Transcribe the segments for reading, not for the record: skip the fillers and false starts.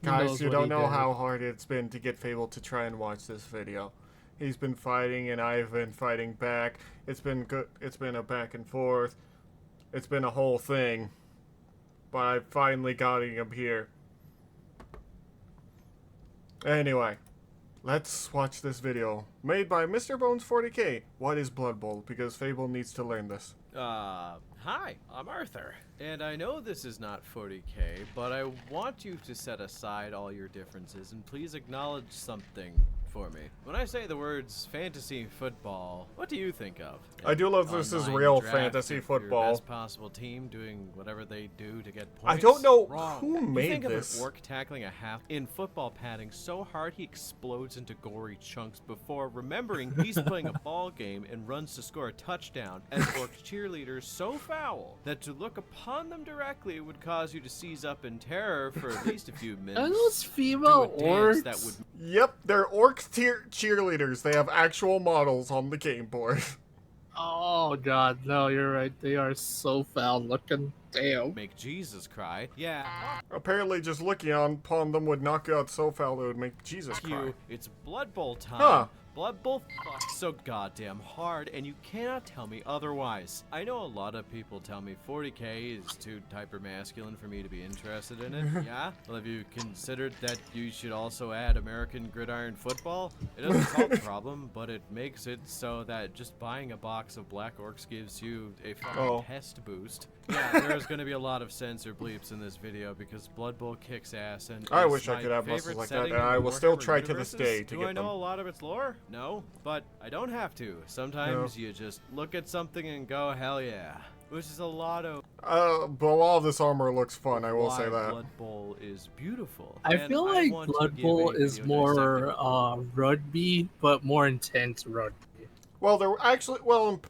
Guys, you don't know how hard it's been to get Fable to try and watch this video. He's been fighting and I've been fighting back. It's been good. It's been a back and forth. It's been a whole thing. But I finally got him here. Anyway, let's watch this video made by Mr. Bones 40K. What is Blood Bowl? Because Fable needs to learn this. Hi, I'm Arthur. And I know this is not 40K, but I want you to set aside all your differences and please acknowledge something for me. When I say the words fantasy football, what do you think of? I do love this is real fantasy football. Your best possible team doing whatever they do to get points. I don't know Wrong. who made you think this. Of an orc tackling a half in football padding so hard he explodes into gory chunks before remembering he's playing a ball game and runs to score a touchdown as orc cheerleaders so foul that to look upon them directly would cause you to seize up in terror for at least a few minutes. Are those female orcs? That would... Yep, they're orc cheerleaders. They have actual models on the game board. Oh god, no, you're right. They are so foul looking. Damn. Make Jesus cry. Yeah. Apparently just looking upon them would knock you out so foul it would make Jesus cry. It's Blood Bowl time. Huh. Blood Bowl fucks so goddamn hard, and you cannot tell me otherwise. I know a lot of people tell me 40K is too hyper-masculine for me to be interested in it. Yeah? Well, have you considered that you should also add American gridiron football? It doesn't solve the problem, but it makes it so that just buying a box of Black Orcs gives you a fucking test boost. Yeah, there's going to be a lot of censor bleeps in this video because Blood Bowl kicks ass, and I wish I could have muscles like that, and I will still try to this day to get them. Do I know a lot of its lore? No, but I don't have to. Sometimes you just look at something and go, hell yeah. Which is a lot of... but all this armor looks fun, I will say that. Blood Bowl is beautiful. I feel like Blood Bowl is more rugby, but more intense rugby. Well, they're actually... Well,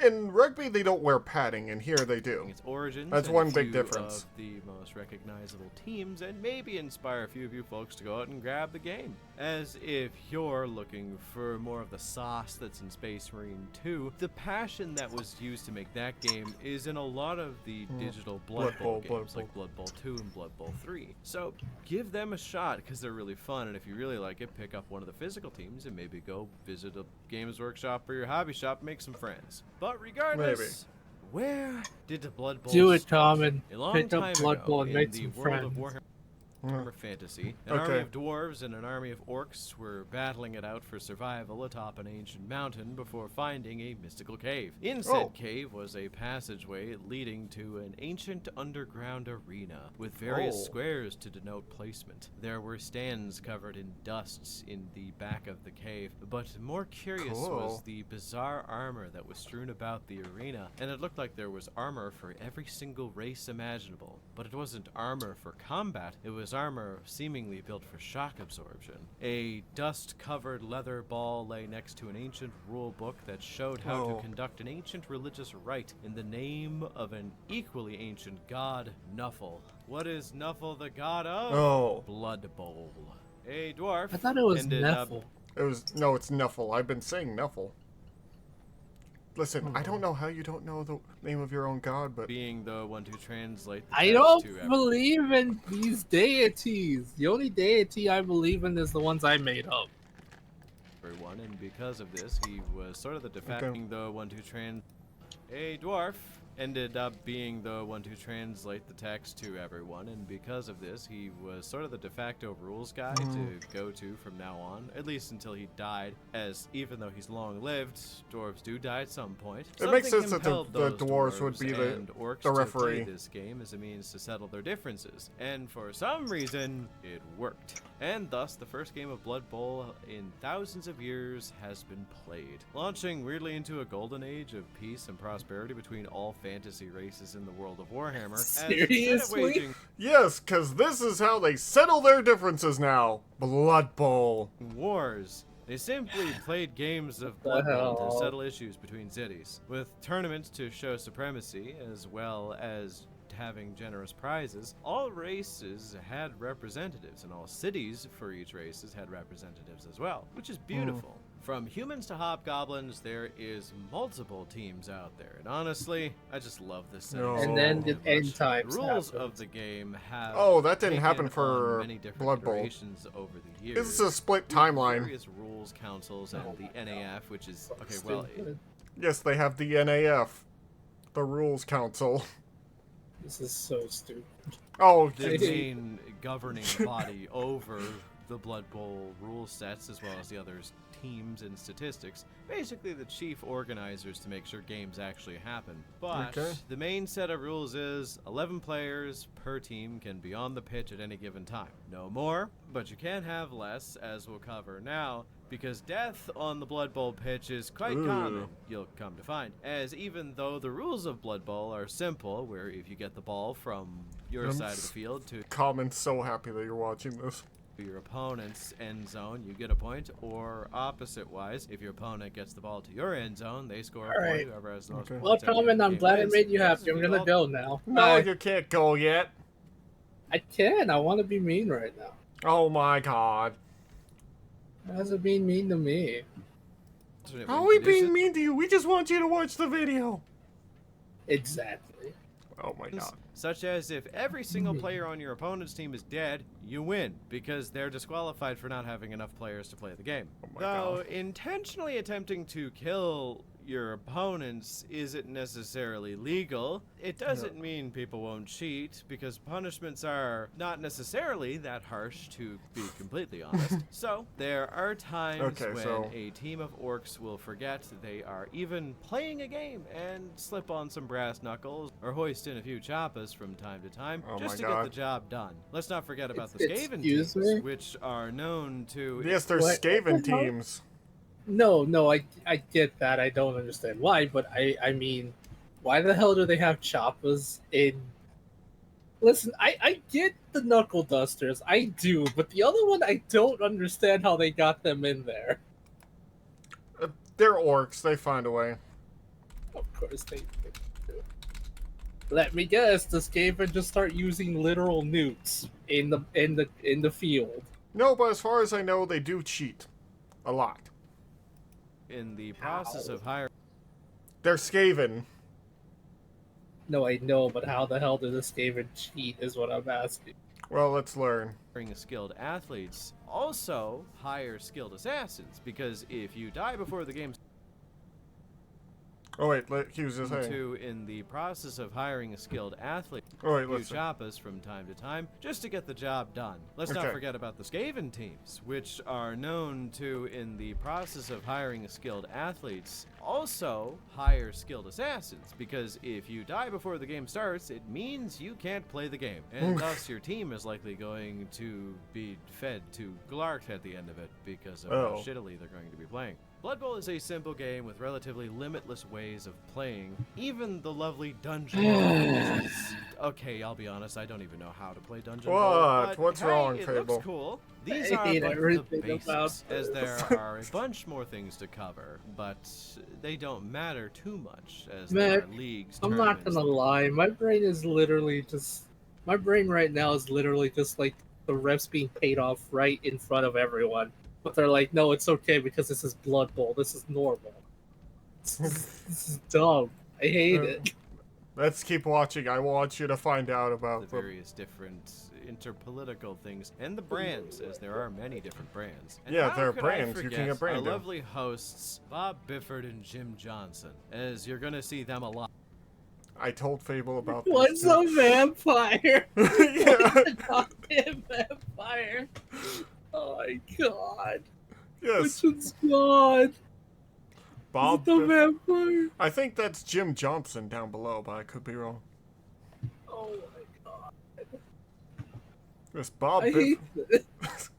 in rugby, they don't wear padding, and here they do. Its origins. That's one big difference. Of the most recognizable teams, and maybe inspire a few of you folks to go out and grab the game. As if you're looking for more of the sauce that's in Space Marine 2, the passion that was used to make that game is in a lot of the digital Blood Bowl games, like Blood Bowl 2 and Blood Bowl 3. So give them a shot, because they're really fun, and if you really like it, pick up one of the physical teams and maybe go visit a Games Workshop or your hobby shop and make some friends. But regardless, where did the Blood Bowl do it, Common. A long Pick time up Blood Bowl and ago, make in the some world friends. of Warhammer Fantasy, an army of dwarves and an army of orcs were battling it out for survival atop an ancient mountain before finding a mystical cave. In said cave was a passageway leading to an ancient underground arena with various squares to denote placement. There were stands covered in dust in the back of the cave, but more curious was the bizarre armor that was strewn about the arena, and it looked like there was armor for every single race imaginable. But it wasn't armor for combat, it was armor seemingly built for shock absorption. A dust-covered leather ball lay next to an ancient rule book that showed how to conduct an ancient religious rite in the name of an equally ancient god, Nuffle. What is Nuffle the god of? Blood Bowl. A dwarf. I thought it was Nuffle. No, it's Nuffle. I've been saying Nuffle. Listen, I don't know how you don't know the name of your own god, but... Being the one to translate the I don't believe in these deities. The only deity I believe in is the ones I made up. Everyone, and because of this, he was sort of the de facto the one to A dwarf ended up being the one to translate the text to everyone, and because of this, he was sort of the de facto rules guy to go to from now on, at least until he died, as even though he's long-lived, dwarves do die at some point. It makes sense that the dwarves would be the referee. To play this game as a means to settle their differences, and for some reason, it worked. And thus, the first game of Blood Bowl in thousands of years has been played, launching weirdly into a golden age of peace and prosperity between all fantasy races in the world of Warhammer. Seriously? Yes, because this is how they settle their differences now. Blood Bowl. Wars. They simply played games of Blood Bowl to settle issues between cities, with tournaments to show supremacy, as well as having generous prizes. All races had representatives, and all cities for each races had representatives as well, which is beautiful. From humans to hobgoblins, there is multiple teams out there, and honestly, I just love this setting. No. And then the so end much. times The rules happened. of the game have Oh, that didn't taken happen on for many different Blood Bowl. iterations over the years. This is a split with timeline. Various rules councils and Oh the my NAF, which is okay. Well, Stupid. Yes, they have the NAF, the Rules Council. This is so stupid. Oh, the Jeez. main governing body over the Blood Bowl rule sets, as well as the others teams and statistics, basically the chief organizers to make sure games actually happen. But Okay. the main set of rules is 11 players per team can be on the pitch at any given time. No more, but you can have less, as we'll cover now, because death on the Blood Bowl pitch is quite Ooh. common, you'll come to find, as even though the rules of Blood Bowl are simple, where if you get the ball from your side of the field to Common's so happy that you're watching this. your opponent's end zone, you get a point, or opposite wise, if your opponent gets the ball to your end zone, they score a point. Alright. Whoever has the most Okay. Well, points at the end Common, of the I'm game glad I wins. made you Because happy. I'm if gonna all- go now. No, Bye. you can't go yet. I can. I want to be mean right now. Oh my god. How's it being mean to me? How are we being mean to you? We just want you to watch the video. Exactly. Oh my god. Such as if every single player on your opponent's team is dead, you win, because they're disqualified for not having enough players to play the game. Oh my Though god. intentionally attempting to kill your opponents isn't necessarily legal, it doesn't mean people won't cheat, because punishments are not necessarily that harsh, to be completely honest. So, there are times Okay, when so- a team of orcs will forget they are even playing a game and slip on some brass knuckles or hoist in a few choppas from time to time Oh just my to God. get the job done. Let's not forget about the Skaven Excuse teams, me? which are known to... Yes, there's What the Skaven hell? teams. No, I get that. I don't understand why, but I mean, why the hell do they have choppas in? Listen, I get the knuckle dusters, I do, but the other one I don't understand how they got them in there. They're orcs. They find a way. Of course they do. Let me guess, the Skaven just start using literal newts in the field. No, but as far as I know, they do cheat. A lot. in the process How? of hiring They're Skaven. No, I know, but how the hell did the Skaven cheat is what I'm asking. Well, let's learn. skilled athletes, also hire skilled assassins, because if you die before the game Oh wait, he was just saying. to in the process of hiring a skilled athlete, Oh wait, you listen. choppas from time to time just to get the job done. Let's not Okay. forget about the Skaven teams, which are known to, in the process of hiring skilled athletes, also hire skilled assassins, because if you die before the game starts, it means you can't play the game, and thus your team is likely going to be fed to Glark at the end of it, because of how Oh. shittily they're going to be playing. Blood Bowl is a simple game with relatively limitless ways of playing, even the lovely Dungeon Bowl, which is... Okay, I'll be honest, I don't even know how to play Dungeon Bowl. What? But What's hey, wrong, it Fable? looks cool. These I are hate but the everything basics, about as there this. are a bunch more things to cover, but they don't matter too much, as Man, there are leagues, I'm not tournaments, gonna lie, my brain is literally just... My brain right now is literally just like the refs being paid off right in front of everyone. But they're like, no, it's okay because this is Blood Bowl. This is normal. This is dumb. I hate it. Let's keep watching. I want you to find out the about them. various different interpolitical things, and the brands, as there are many different brands. And Yeah, how there are could brands. I You can forget get brand our now. lovely hosts, Bob Bifford and Jim Johnson, as you're gonna see them a lot. I told Fable about What's this. a vampire? yeah. What's a goddamn vampire? Oh my god. Yes. Which one's God? Bob. Is it the vampire? I think that's Jim Johnson down below, but I could be wrong. Oh my god. Yes, Bob. I hate this.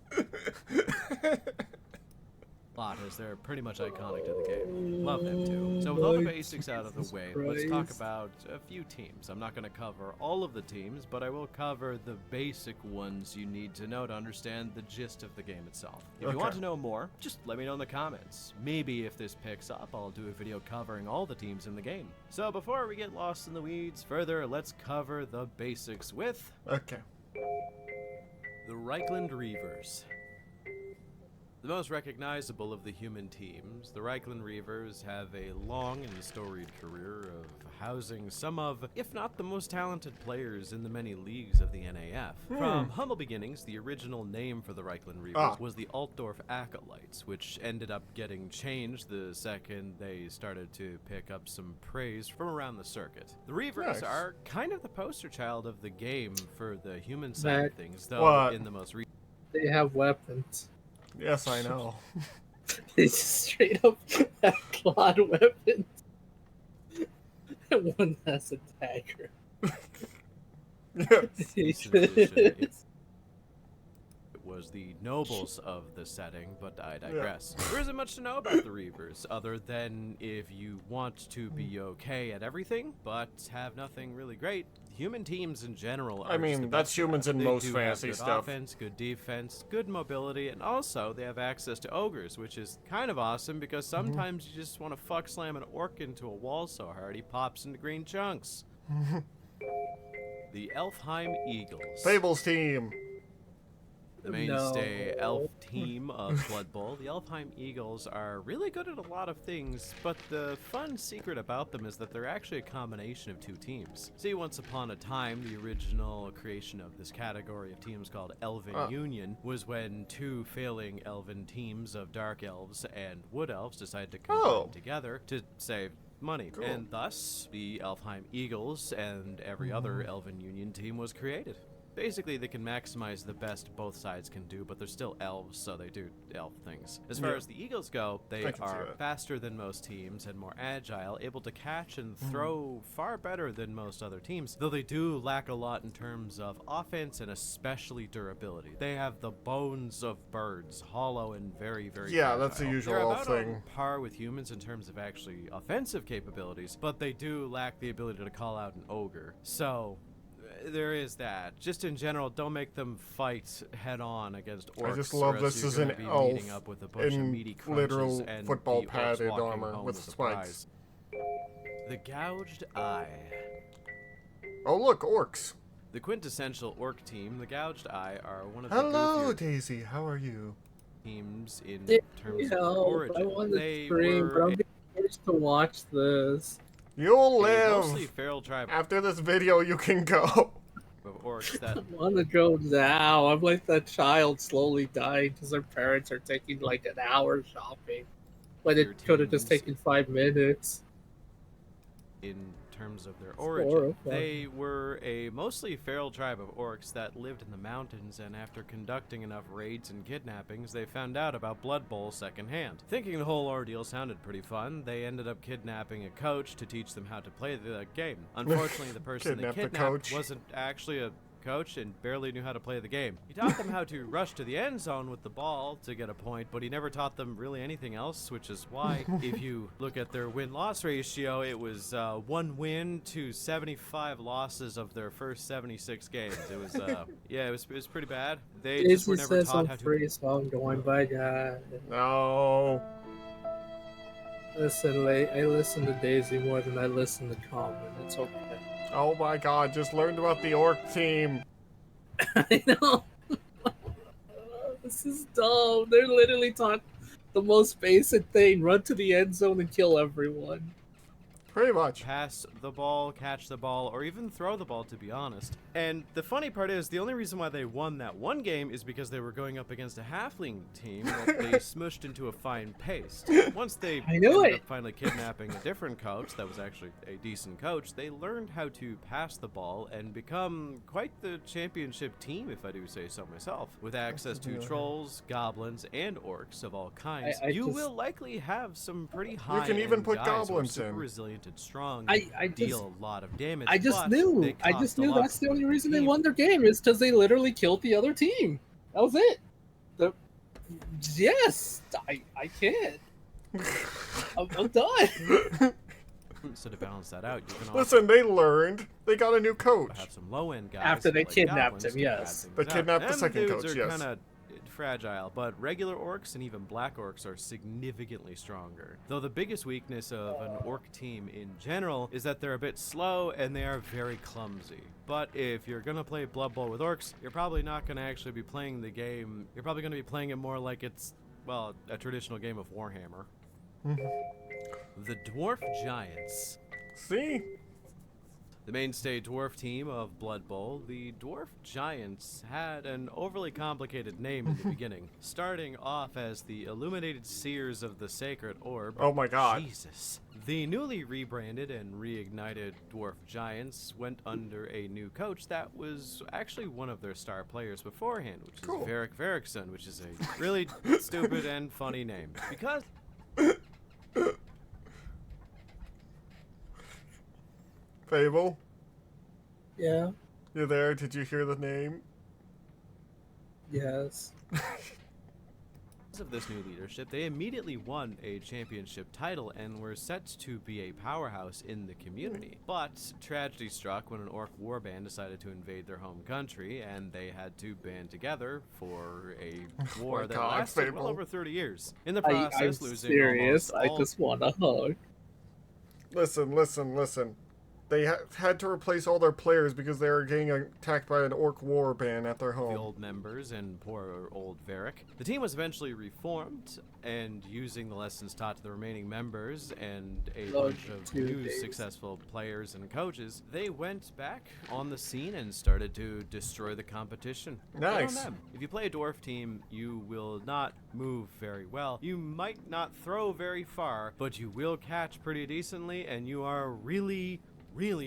Lot, as they're pretty much iconic to the game. Love them too. So with all the basics out of the way, let's talk Christ. about a few teams. I'm not going to cover all of the teams, but I will cover the basic ones you need to know to understand the gist of the game itself. If you want Okay. to know more, just let me know in the comments. Maybe if this picks up, I'll do a video covering all the teams in the game. So before we get lost in the weeds further, let's cover the basics with Okay. the Reikland Reavers. The most recognizable of the human teams, the Reikland Reavers have a long and storied career of housing some of, if not the most talented players in the many leagues of the NAF. From humble beginnings, the original name for the Reikland Reavers was the Altdorf Acolytes, which ended up getting changed the second they started to pick up some praise from around the circuit. The Reavers are kind of the poster child of the game for the human side of things, though in the most recent... They have weapons. Yes, I know. They just straight up have clawed weapons. One has a dagger. Yes. It was the nobles of the setting, but I digress. There isn't much to know about the Reavers, other than if you want to be okay at everything, but have nothing really great. Human teams in general are that's humans in most fantasy good stuff. Offense, good defense, good mobility, and also they have access to ogres, which is kind of awesome because sometimes you just want to fuck slam an orc into a wall so hard he pops into green chunks. The Elfheim Eagles. Fables team. The mainstay elf team of Blood Bowl, the Elfheim Eagles are really good at a lot of things, but the fun secret about them is that they're actually a combination of two teams. See, once upon a time, the original creation of this category of teams called Elven Union was when two failing elven teams of Dark Elves and Wood Elves decided to combine together to save money. Cool. And thus, the Elfheim Eagles and every other Elven Union team was created. Basically, they can maximize the best both sides can do, but they're still elves, so they do elf things. As far as the Eagles go, they are faster than most teams and more agile, able to catch and throw far better than most other teams, though they do lack a lot in terms of offense and especially durability. They have the bones of birds, hollow and very, very fragile. That's the usual They're elf about thing. on par with humans in terms of actually offensive capabilities, but they do lack the ability to call out an ogre. So there is that. Just in general, don't make them fight head-on against orcs. I just love this as an elf in literal and football padded armor with spikes. The Gouged Eye. Oh look, orcs. The quintessential orc team, the Gouged Eye, are one of the Hello, Daisy. How are you? Teams in terms of origin. I want to stream, but I'm forced to watch this. You'll live. Mostly feral tribe. After this video, you can go. Of orcs that I want to go now. I'm like that child slowly dying because their parents are taking like an hour shopping, but it could have just taken 5 minutes. In terms of their origin, they were a mostly feral tribe of orcs that lived in the mountains, and after conducting enough raids and kidnappings, they found out about Blood Bowl secondhand. Thinking the whole ordeal sounded pretty fun, they ended up kidnapping a coach to teach them how to play the game. Unfortunately, the person they kidnapped wasn't actually a coach and barely knew how to play the game. He taught them how to rush to the end zone with the ball to get a point, but he never taught them really anything else, which is why if you look at their win-loss ratio, it was 1 win to 75 losses of their first 76 games. It was it was pretty bad. They just were never taught how to. So I'm going by God. No. Listen, I listen to Daisy more than I listen to Common. It's okay. Oh my god, just learned about the orc team. I know. This is dumb. They're literally taught the most basic thing. Run to the end zone and kill everyone. Pretty much. Pass the ball, catch the ball, or even throw the ball, to be honest. And the funny part is, the only reason why they won that one game is because they were going up against a halfling team that they smushed into a fine paste. Once they ended up finally kidnapping a different coach that was actually a decent coach, they learned how to pass the ball and become quite the championship team, if I do say so myself. With access to trolls, goblins, and orcs of all kinds, you will likely have some pretty high. You can even put guys goblins super in. Resilient and strong. I deal a lot of damage. I just knew that's the only reason they won their game is because they literally killed the other team. That was it. Yes, I can't. I'm done. So to balance that out, you can listen. They learned. They got a new coach. Have some low end guys after they like kidnapped him. Yes, they kidnapped the second coach. Are yes. Kind of fragile, but regular orcs and even black orcs are significantly stronger. Though the biggest weakness of an orc team in general is that they're a bit slow and they are very clumsy. But if you're gonna play Blood Bowl with orcs, you're probably not gonna actually be playing the game. You're probably gonna be playing it more like it's well, a traditional game of Warhammer. Mm-hmm. The Dwarf Giants. See? The mainstay dwarf team of Blood Bowl, the Dwarf Giants had an overly complicated name in the beginning, starting off as the Illuminated Seers of the Sacred Orb. Oh my god. Jesus. The newly rebranded and reignited Dwarf Giants went under a new coach that was actually one of their star players beforehand, which is Varric Varrickson, which is a really stupid and funny name. Because... Fable? Yeah. You there? Did you hear the name? Yes. Because of this new leadership, they immediately won a championship title and were set to be a powerhouse in the community. But tragedy struck when an orc warband decided to invade their home country, and they had to band together for a war that lasted well over 30 years. In the process, I'm losing serious. almost all... I just want a hug. Listen. They had to replace all their players because they were getting attacked by an orc war band at their home. The old members and poor old Varric. The team was eventually reformed, and using the lessons taught to the remaining members and a bunch of new successful players and coaches, they went back on the scene and started to destroy the competition. Nice. If you play a dwarf team, you will not move very well. You might not throw very far, but you will catch pretty decently, and you are really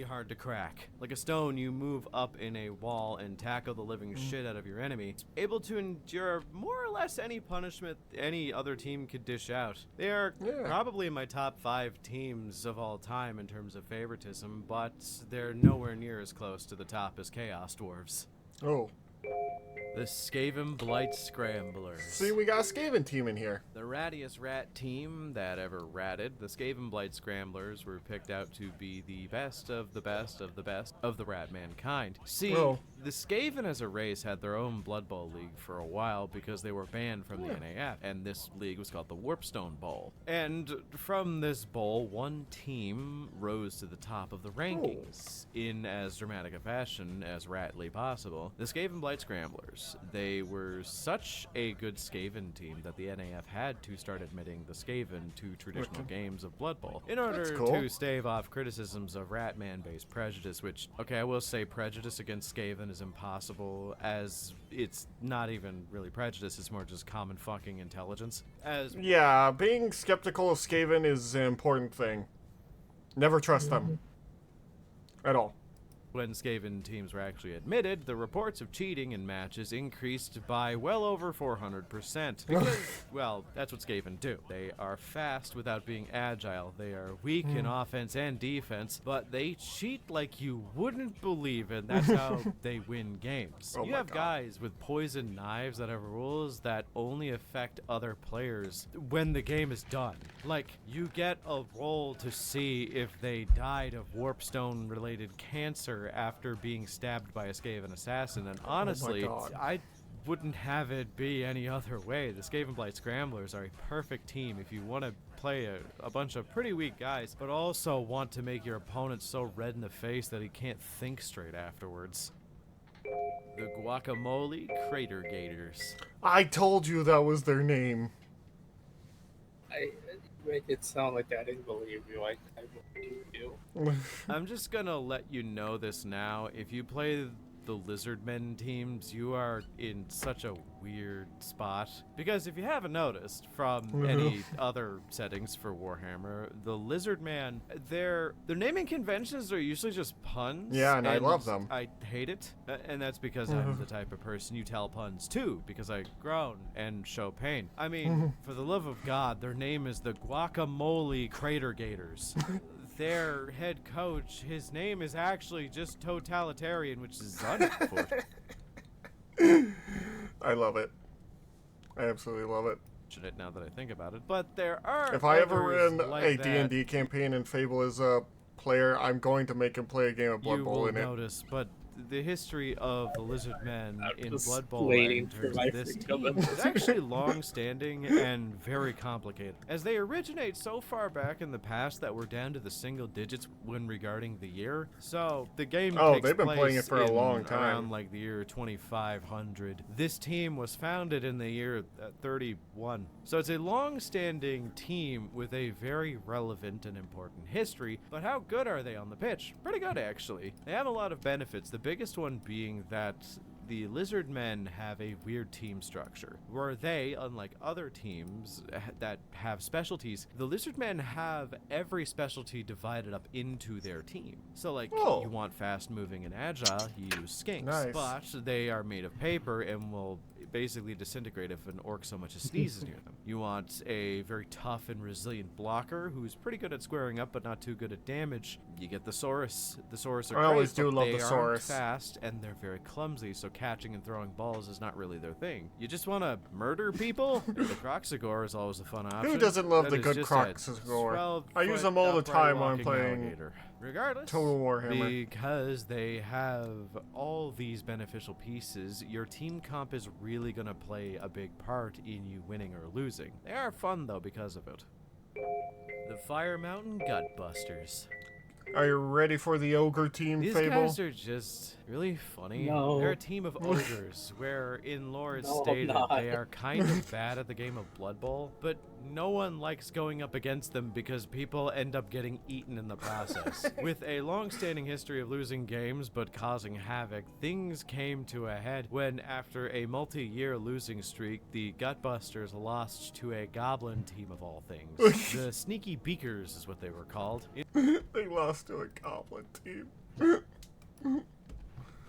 hard to crack. Like a stone, you move up in a wall and tackle the living shit out of your enemy, able to endure more or less any punishment any other team could dish out. They are probably my top 5 teams of all time in terms of favoritism, but they're nowhere near as close to the top as Chaos Dwarves. Oh. The Skaven Blight Scramblers. See, we got a Skaven team in here. The rattiest rat team that ever ratted, the Skaven Blight Scramblers were picked out to be the best of the best of the best of the rat mankind. See, the Skaven as a race had their own Blood Bowl league for a while because they were banned from the NAF, and this league was called the Warpstone Bowl. And from this bowl, one team rose to the top of the rankings in as dramatic a fashion as ratly possible. The Skaven Blight Scramblers. They were such a good Skaven team that the NAF had to start admitting the Skaven to traditional games of Blood Bowl in order to stave off criticisms of Ratman-based prejudice, which, okay, I will say prejudice against Skaven is impossible, as it's not even really prejudice, it's more just common fucking intelligence. Yeah, being skeptical of Skaven is an important thing. Never trust them. At all. When Skaven teams were actually admitted, the reports of cheating in matches increased by well over 400%. Because, well, that's what Skaven do. They are fast without being agile. They are weak in offense and defense, but they cheat like you wouldn't believe, and that's how they win games. You have guys with poison knives that have rules that only affect other players when the game is done. Like, you get a roll to see if they died of warpstone-related cancer after being stabbed by a Skaven assassin, and honestly, I wouldn't have it be any other way. The Skaven Blight Scramblers are a perfect team if you want to play a bunch of pretty weak guys, but also want to make your opponent so red in the face that he can't think straight afterwards. The Guacamole Crater Gators. I told you that was their name. I make it sound like I didn't believe you. I believe you. I'm just gonna let you know this now. If you play the Lizardmen teams, you are in such a weird spot. Because if you haven't noticed from any other settings for Warhammer, the Lizardman, their naming conventions are usually just puns. Yeah, and I love them. I hate it. And that's because I'm the type of person you tell puns to, because I groan and show pain. I mean, for the love of God, their name is the Guacamole Crater Gators. Their head coach, his name is actually just Totalitarian, which is unfortunate. I love it. I absolutely love it. Now that I think about it, but there are. If I ever others win like a that. D&D campaign and Fable is a player, I'm going to make him play a game of Blood Bowl in it. You will notice, but the history of the Lizardmen in was Blood Bowl waiting in for terms my of this freedom. team is actually long-standing and very complicated, as they originate so far back in the past that we're down to the single digits when regarding the year. So the game takes they've been place playing it for a in long time. around like the year 2500. This team was founded in the year 31. So it's a long-standing team with a very relevant and important history, but how good are they on the pitch? Pretty good, actually. They have a lot of benefits, the biggest one being that the Lizardmen have a weird team structure, where they, unlike other teams that have specialties, the Lizardmen have every specialty divided up into their team. So, like, you want fast-moving and agile, you use skinks. Nice. But they are made of paper and will basically disintegrate if an orc so much as sneezes near them. You want a very tough and resilient blocker who's pretty good at squaring up but not too good at damage. You get the Saurus. The Saurus are great, always do but love they the aren't Saurus. fast and they're very clumsy, so catching and throwing balls is not really their thing. You just want to murder people? The Croxagore is always a fun option. Who doesn't love That the is good just a Croxagore? I use 12-foot them all the upright time when I'm walking playing alligator. Regardless, Total Warhammer. because they have all these beneficial pieces, your team comp is really going to play a big part in you winning or losing. They are fun, though, because of it. The Fire Mountain Gutbusters. Are you ready for the Ogre team, These Fable? guys are just really funny. No. They're a team of ogres, where in lore it's No, I'm stated not. they are kind of bad at the game of Blood Bowl, but no one likes going up against them because people end up getting eaten in the process. With a long-standing history of losing games but causing havoc, things came to a head when, after a multi-year losing streak, the Gutbusters lost to a goblin team of all things. The Sneaky Beakers is what they were called. They lost to a goblin team.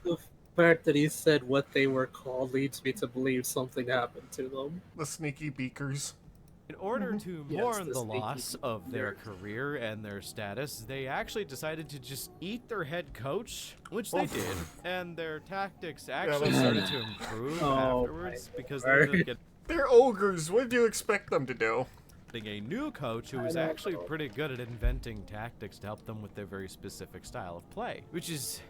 The fact that he said what they were called leads me to believe something happened to them. The Sneaky Beakers. In order to Yes, mourn the the sneaky loss of their beakers. career and their status, they actually decided to just eat their head coach, which they Oof. did, and their tactics actually that's- started to improve Oh, afterwards my because they word. ended up They're ogres. What do you expect them to do? getting a new coach who I was don't actually know. pretty good at inventing tactics to help them with their very specific style of play, which is...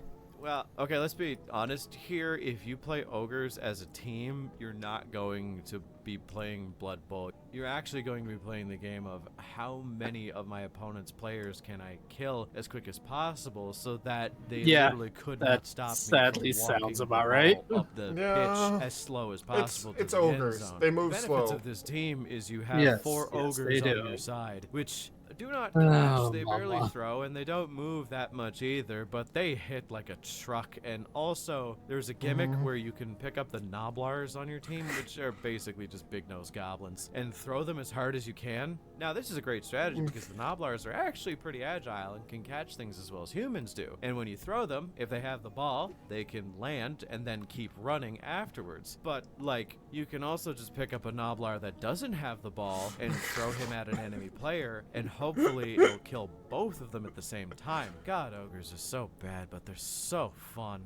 Well, okay, let's be honest here. If you play ogres as a team, you're not going to be playing Blood Bowl. You're actually going to be playing the game of how many of my opponent's players can I kill as quick as possible so that they Yeah, literally could that not stop me sadly from walking sounds the about right. ball up the Yeah. pitch as slow as possible It's to the end ogres. zone. They move The benefits slow. of this team is you have Yes, 4 yes, ogres they on do. your side, which do not Oh, catch, they barely mama. throw, and they don't move that much either, but they hit like a truck. And also, there's a gimmick where you can pick up the Noblars on your team, which are basically just big-nosed goblins, and throw them as hard as you can. Now, this is a great strategy because the Noblars are actually pretty agile and can catch things as well as humans do. And when you throw them, if they have the ball, they can land and then keep running afterwards. But, like, you can also just pick up a Noblar that doesn't have the ball and throw him at an enemy player, and hopefully it'll kill both of them at the same time. God, ogres are so bad, but they're so fun.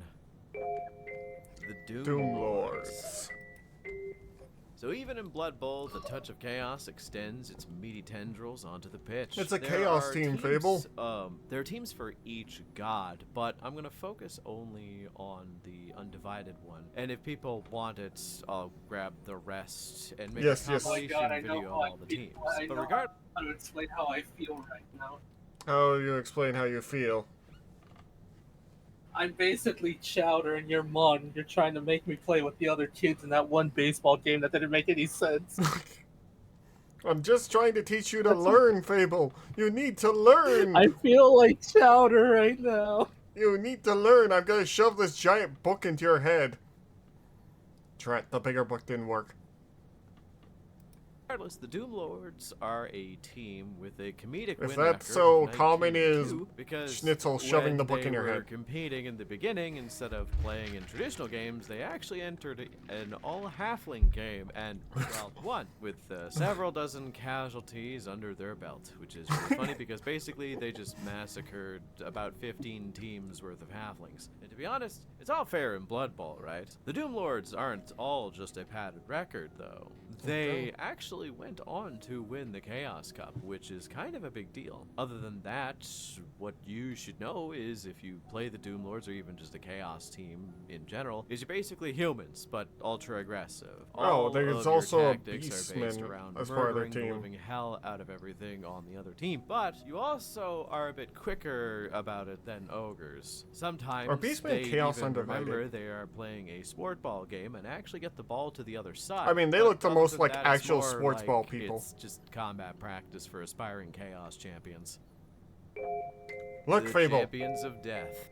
The Doom Lords. So even in Blood Bowl, the touch of chaos extends its meaty tendrils onto the pitch. It's a There chaos are team, teams, Fable. There are teams for each god, but I'm going to focus only on the undivided one. And if people want it, I'll grab the rest and make Yes, a yes. compilation Oh my God, I know video of how I all the feel. teams. I But know regardless, how to explain how I feel right now. How you explain how you feel? I'm basically Chowder and you're Mon. You're trying to make me play with the other kids in that one baseball game that didn't make any sense. I'm just trying to teach you to learn, Fable. You need to learn. I feel like Chowder right now. You need to learn. I'm gonna shove this giant book into your head. Drat, the bigger book didn't work. the Doom Lords are a team with a comedic win If record that's so of common 19-2 as because Schnitzel shoving when the book they in your were head. competing in the beginning, instead of playing in traditional games, they actually entered an all-halfling game and, well, won with several dozen casualties under their belt, which is really funny because basically they just massacred about 15 teams worth of halflings. And to be honest, it's all fair in Blood Bowl, right? The Doom Lords aren't all just a padded record, though. They actually went on to win the Chaos Cup, which is kind of a big deal. Other than that, what you should know is if you play the Doom Lords or even just a Chaos team in general, is you're basically humans, but ultra aggressive. Oh, there's also a Beastman Beastman as part of their team. Living hell out of everything on the other team. But you also are a bit quicker about it than ogres. Sometimes Are Beastmen they Chaos even Undivided? remember they are playing a sport ball game and actually get the ball to the other side. I mean, they But look the other most than like that, it's actual more sports like ball people. It's just combat practice for aspiring chaos champions. Look, The Fable. champions of death.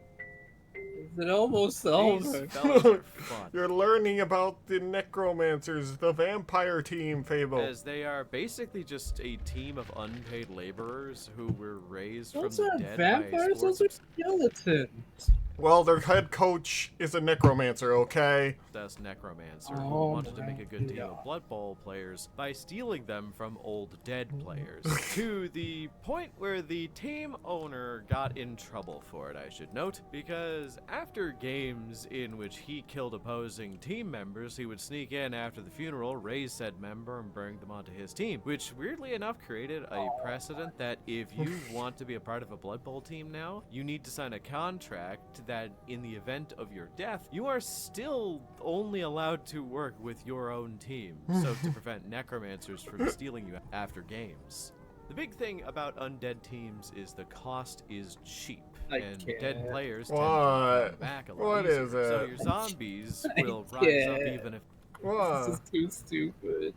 Is it almost These over? fellas are fun. You're learning about the necromancers, the vampire team, Fable. As they are basically just a team of unpaid laborers who were raised Those from the aren't dead vampires, by those are skeletons. Well, their head coach is a necromancer, okay? obsessed necromancer who Oh wanted to make a good team my of Blood Bowl players by stealing them from old dead players. To the point where the team owner got in trouble for it, I should note, because after games in which he killed opposing team members, he would sneak in after the funeral, raise said member, and bring them onto his team, which weirdly enough created a precedent that if you want to be a part of a Blood Bowl team now, you need to sign a contract that in the event of your death, you are still only allowed to work with your own team, so to prevent necromancers from stealing you after games. The big thing about undead teams is the cost is cheap, and dead players tend to come back a lot What easier. is So it? your zombies will rise up even if What? This is too stupid.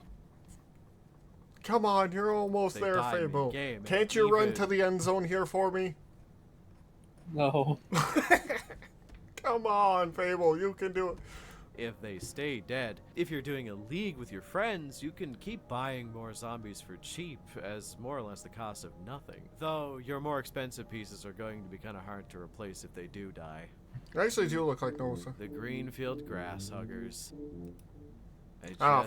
Come on, you're almost they there, die Fable. mid-game, and Can't you run even- to the end zone here for me? No. Come on, Fable, you can do it. if they stay dead. If you're doing a league with your friends, you can keep buying more zombies for cheap as more or less the cost of nothing. Though your more expensive pieces are going to be kind of hard to replace if they do die. They actually do look like those. The Greenfield Grasshuggers.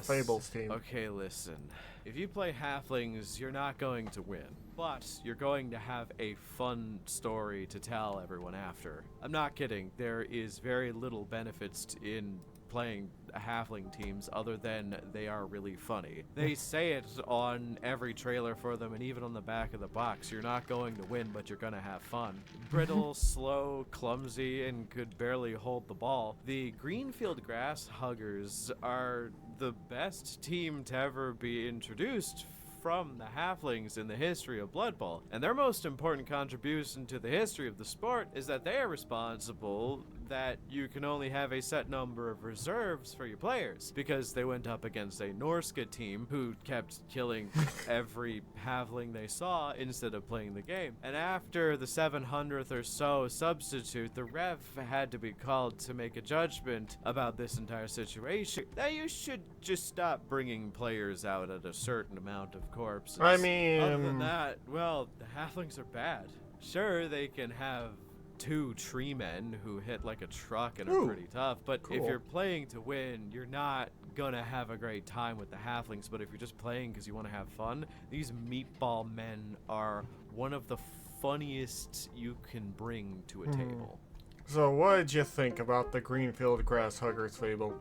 Fable's team. Okay, listen. If you play halflings, you're not going to win. But you're going to have a fun story to tell everyone after. I'm not kidding. There is very little benefits in playing halfling teams other than they are really funny. They say it on every trailer for them and even on the back of the box. You're not going to win, but you're going to have fun. Brittle, slow, clumsy, and could barely hold the ball. The Greenfield Grasshuggers are the best team to ever be introduced from the halflings in the history of Blood Bowl. And their most important contribution to the history of the sport is that they are responsible that you can only have a set number of reserves for your players, because they went up against a Norska team who kept killing every halfling they saw instead of playing the game. And after the 700th or so substitute, the ref had to be called to make a judgment about this entire situation. That you should just stop bringing players out at a certain amount of corpses. I mean... Other than that, well, the halflings are bad. Sure, they can have 2 tree men who hit like a truck and are pretty tough, but if cool. you're playing to win, you're not gonna have a great time with the halflings. But if you're just playing because you want to have fun, these meatball men are one of the funniest you can bring to a table. So what did you think about the Greenfield Grasshuggers, Fable?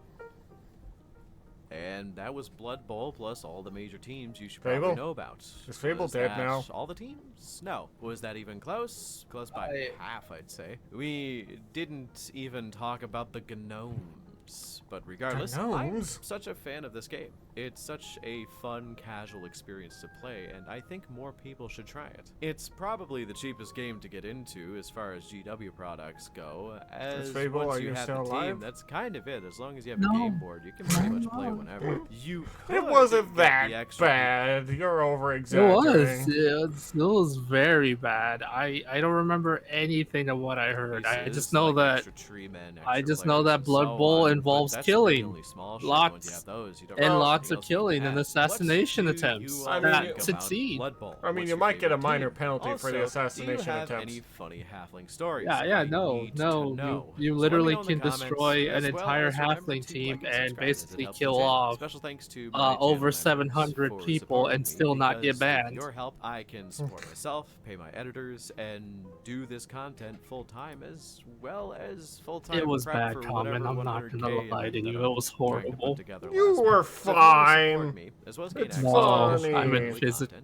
And that was Blood Bowl plus all the major teams you should Fable? probably know about. Is Fable Was dead that now? all the teams? No. Was that even close? Close by half, I'd say. We didn't even talk about the gnomes. But regardless, I'm Gnomes? such a fan of this game. It's such a fun, casual experience to play, and I think more people should try it. It's probably the cheapest game to get into as far as GW products go, as Fable, once are you you have still the alive? team, that's kind of it. As long as you have a game board, you can pretty much play whenever. You could It wasn't get the that extra bad. You're It over-exaggerating. was. It was very bad. I don't remember anything of what I heard. I pieces, just know like that extra tree men, I extra just know players, that and Blood so Bowl on, but involves that's killing. really only small shit. Once you have those, you don't and really lots have of anything else killing to and add. assassination What do attempts you I all mean, that think about succeed. Blood Bowl? I mean, What's you your might get a favorite minor team? penalty for the Also, assassination do you have attempts. any funny halfling stories? Yeah, yeah, I no, need to no. know. You So let me literally know in the can comments, destroy an as well entire as remember halfling to team like and subscribe, as it basically helps the kill channel. off Special thanks to my over channel members 700 for people supporting and me, still not get because banned. With your help, I can support myself, pay my editors, and do this content full time as well as full time. It was prep bad for comment, whatever I'm not 100K gonna lie to you, it was horrible. You were fine. It's No, funny. I'm in physical.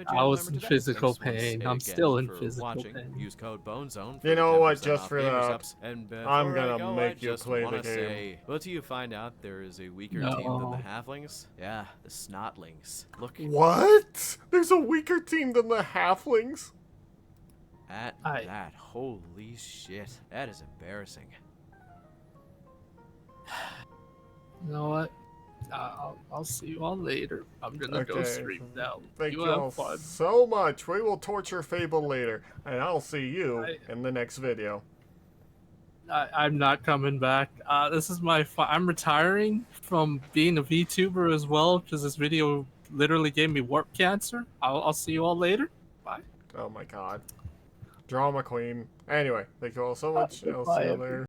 I was in physical pain. I'm still in physical pain. Use code BONEZONE You know what? Just off for Gamers that, Ups. And I'm before I gonna go, make I you just play the wanna game. say, well, till you find out there is a weaker team than the halflings. Yeah, the snotlings. Look What? There's a weaker team than the halflings? at that. Holy shit. That is embarrassing. You know what? I'll see you all later. I'm gonna go stream now. Thank you have all fun. so much. We will torture Fable later, and I'll see you in the next video. I'm not coming back. This is I'm retiring from being a VTuber as well because this video literally gave me warp cancer. I'll see you all later. Bye. Oh my god. Drama queen. Anyway, thank you all so much. I'll see you later.